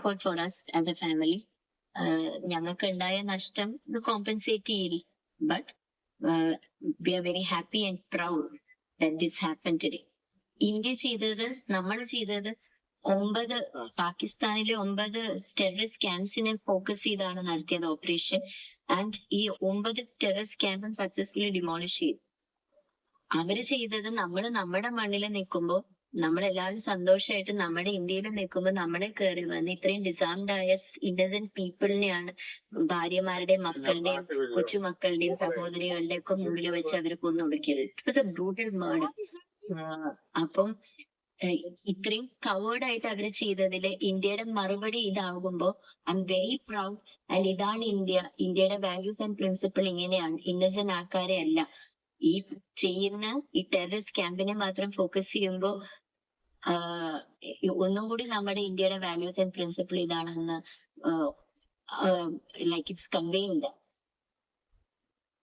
Support for us as a family. ഞങ്ങൾക്ക് ഉണ്ടായ നഷ്ടം ഇത് കോമ്പൻസേറ്റ് ചെയ്യില്ല. But we are very happy and proud that this happen today. India ചെയ്തത്, നമ്മൾ ചെയ്തത് 9 പാകിസ്ഥാനിലെ 9 ടെററിസ്റ്റ് ക്യാമ്പ്സിനെ ഫോക്കസ് ചെയ്താണ് നടത്തിയത് ഓപ്പറേഷൻ. ആൻഡ് ഈ 9 ടെററിസ്റ്റ് ക്യാമ്പും സക്സസ്ഫുള്ളി ഡിമോളിഷ് ചെയ്തു. അവര് ചെയ്തത് നമ്മൾ നമ്മുടെ മണ്ണിൽ നിൽക്കുമ്പോ, നമ്മളെല്ലാവരും സന്തോഷമായിട്ട് നമ്മുടെ ഇന്ത്യയിൽ നിൽക്കുമ്പോൾ നമ്മളെ കയറി വന്ന് ഇത്രയും ഡിസാംഡ് ആയ ഇന്നസെന്റ് പീപ്പിളിനെയാണ് ഭാര്യമാരുടെയും മക്കളുടെയും കൊച്ചുമക്കളുടെയും സഹോദരികളുടെയും ഒക്കെ മുമ്പിൽ വെച്ച് അവർ കൊന്നൊടുക്കിയത്. It was a brutal murder. അപ്പം ഇത്രയും കവേർഡ് ആയിട്ട് അവര് ചെയ്തതില് ഇന്ത്യയുടെ മറുപടി ഇതാകുമ്പോ I am very proud. And ഇതാണ് ഇന്ത്യ. ഇന്ത്യയുടെ വാല്യൂസ് ആൻഡ് പ്രിൻസിപ്പിൾ ഇങ്ങനെയാണ്. ഇന്നസെന്റ് ആൾക്കാരെ അല്ല, ഈ ചെയ്യുന്ന ഈ ടെററിസ്റ്റ് ക്യാമ്പിനെ മാത്രം ഫോക്കസ് ചെയ്യുമ്പോ ഒന്നും കൂടി നമ്മുടെ ഇന്ത്യയുടെ വാല്യൂസ് ആൻഡ് പ്രിൻസിപ്പിൾ ഇതാണെന്ന് ലൈക്ക് ഇറ്റ്സ് കൺവേയിങ് ദാറ്റ്.